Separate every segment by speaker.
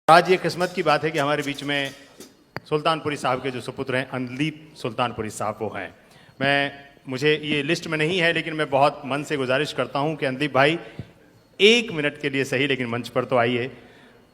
Speaker 1: आज ये किस्मत की बात है कि हमारे बीच में सुल्तानपुरी साहब के जो सुपुत्र हैं अंदलीप सुल्तानपुरी साहब वो हैं। मुझे ये लिस्ट में नहीं है, लेकिन मैं बहुत मन से गुजारिश करता हूं कि अंदलीप भाई 1 मिनट के लिए सही लेकिन मंच पर तो आइए।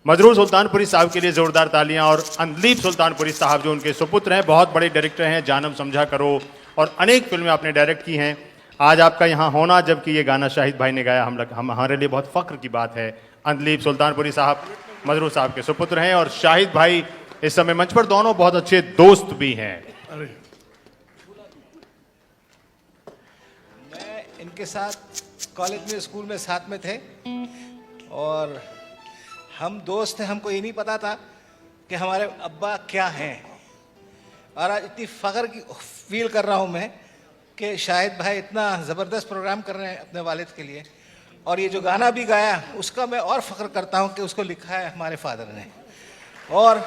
Speaker 1: मजरूर सुल्तानपुरी साहब के लिए जोरदार तालियां। और अंदलीप सुल्तानपुरी साहब जो उनके सुपुत्र हैं, बहुत बड़े डायरेक्टर हैं, जानम समझा करो और अनेक फिल्में आपने डायरेक्ट की हैं। आज आपका यहाँ होना, जबकि ये गाना शाहिद भाई ने गाया, हमारे लिए बहुत फ़ख्र की बात है। अंदलीप सुल्तानपुरी साहब मजरूर साहब के सुपुत्र हैं और शाहिद भाई इस समय मंच पर दोनों बहुत अच्छे दोस्त भी हैं।
Speaker 2: मैं इनके साथ कॉलेज में, स्कूल में साथ में थे और हम दोस्त थे। हमको ये नहीं पता था कि हमारे अब्बा क्या हैं। और आज इतनी फ़ख्र की फील कर रहा हूँ मैं कि शाहिद भाई इतना ज़बरदस्त प्रोग्राम कर रहे हैं अपने वालिद के लिए। और ये जो गाना भी गाया उसका मैं और फ़ख्र करता हूँ कि उसको लिखा है हमारे फादर ने। और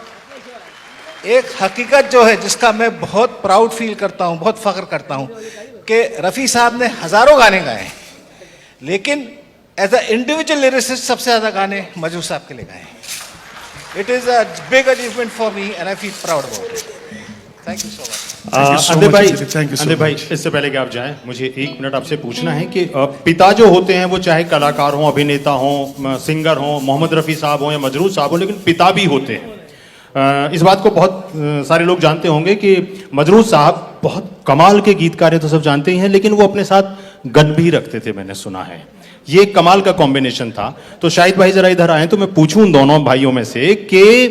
Speaker 2: एक हकीकत जो है जिसका मैं बहुत प्राउड फील करता हूँ, बहुत फ़ख्र करता हूँ कि रफ़ी साहब ने हज़ारों गाने गाए, लेकिन एज अ इंडिविजुअल लिरिसिस्ट सबसे ज़्यादा गाने मजरूर साहब के लिए गाए। It is a big achievement for me and I feel proud about it. Thank you so much.
Speaker 1: Andleeb भाई, इससे पहले कि आप जाएं, मुझे 1 मिनट आपसे पूछना है कि पिता जो होते हैं वो चाहे कलाकार हों, अभिनेता हों, सिंगर हों, मोहम्मद रफ़ी साहब हों या मजरूर साहब हों, लेकिन पिता भी होते हैं। इस बात को बहुत सारे लोग जानते होंगे कि मजरूर साहब बहुत कमाल के गीतकार हैं, तो सब जानते ही हैं, लेकिन वो अपने साथ गन भी रखते थे, मैंने सुना है। ये कमाल का कॉम्बिनेशन था। तो शाहिद भाई जरा इधर आए तो मैं पूछूं दोनों भाइयों में से कि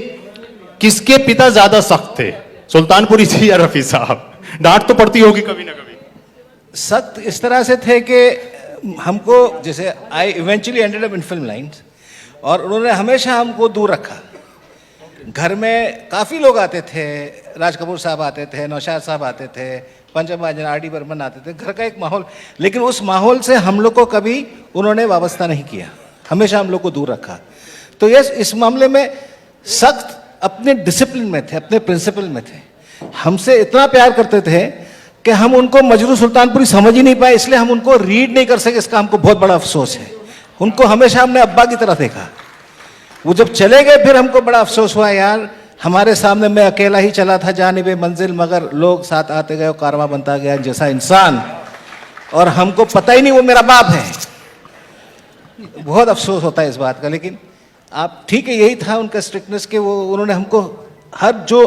Speaker 1: किसके पिता ज्यादा सख्त थे, सुल्तानपुरी जी या रफ़ी साहब? डांट तो पड़ती होगी कभी ना कभी।
Speaker 2: सख्त इस तरह से थे कि हमको, जैसे आई eventually ended up in film lines, और उन्होंने हमेशा हमको दूर रखा। घर में काफ़ी लोग आते थे, राज कपूर साहब आते थे, नौशाद साहब आते थे, पंचम महाजन, आर डी बर्मन आते थे, घर का एक माहौल। लेकिन उस माहौल से हम लोग को कभी उन्होंने वाबस्ता नहीं किया, हमेशा हम लोग को दूर रखा। तो यस, इस मामले में सख्त अपने डिसिप्लिन में थे, अपने प्रिंसिपल में थे। हमसे इतना प्यार करते थे कि हम उनको मजरूर सुल्तानपुरी समझ ही नहीं पाए, इसलिए हम उनको रीड नहीं कर सके। इसका हमको बहुत बड़ा अफसोस है। उनको हमेशा हमने अब्बा की तरह देखा। वो जब चले गए फिर हमको बड़ा अफसोस हुआ, यार हमारे सामने मैं अकेला ही चला था जानिबे मंजिल, मगर लोग साथ आते गए, कारवां बनता गया जैसा इंसान, और हमको पता ही नहीं वो मेरा बाप है। बहुत अफसोस होता है इस बात का। लेकिन आप ठीक है, यही था उनका स्ट्रिक्टनेस कि वो उन्होंने हमको हर जो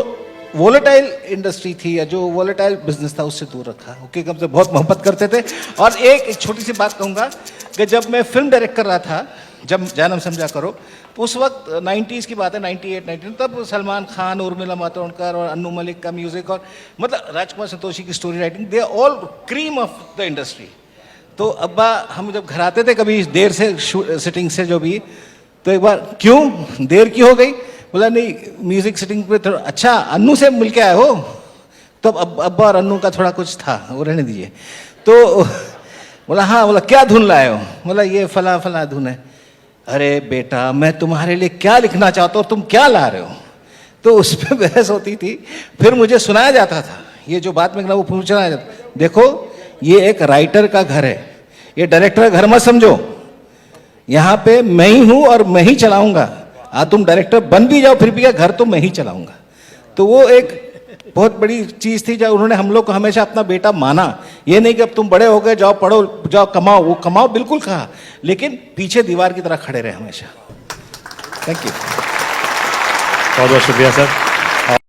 Speaker 2: वोलेटाइल इंडस्ट्री थी या जो वोलेटाइल बिजनेस था उससे दूर रखा, क्योंकि हमसे बहुत मोहब्बत करते थे। और एक छोटी सी बात कहूँगा कि जब मैं फिल्म डायरेक्ट कर रहा था, जब जानम समझा करो, तो उस वक्त 90s की बात है, 98, 99, तब सलमान खान, उर्मिला मातोंडकर और अन्नू मलिक का म्यूज़िक, और मतलब राजकुमार संतोषी की story writing, they all cream of the industry. तो अब्बा हम जब घर आते थे कभी देर से सिटिंग से जो भी, तो एक बार, क्यों देर क्यों हो गई? बोला नहीं, म्यूजिक सिटिंग पे थोड़ा, अच्छा अन्नू से मिल के आए हो? तो अब अब्बा और अन्नू का थोड़ा कुछ था, वो रहने दीजिए। तो बोला हाँ। बोला क्या धुन लाए हो? बोला ये फला फला धुन है। अरे बेटा, मैं तुम्हारे लिए क्या लिखना चाहता हूँ, तुम क्या ला रहे हो? तो उस पर बहस होती थी। फिर मुझे सुनाया जाता था, ये जो बात में वो पूछना जाता, देखो ये एक राइटर का घर है, ये डायरेक्टर का घर मत समझो। यहाँ पे मैं ही हूँ और मैं ही चलाऊंगा। तुम डायरेक्टर बन भी जाओ फिर भी घर तो मैं ही चलाऊंगा। तो वो एक बहुत बड़ी चीज़ थी, जब उन्होंने हम लोग को हमेशा अपना बेटा माना। ये नहीं कि अब तुम बड़े हो गए, जाओ पढ़ो, जाओ कमाओ। वो कमाओ बिल्कुल कहा, लेकिन पीछे दीवार की तरह खड़े रहे हमेशा। Thank you.
Speaker 1: बहुत बहुत शुक्रिया सर।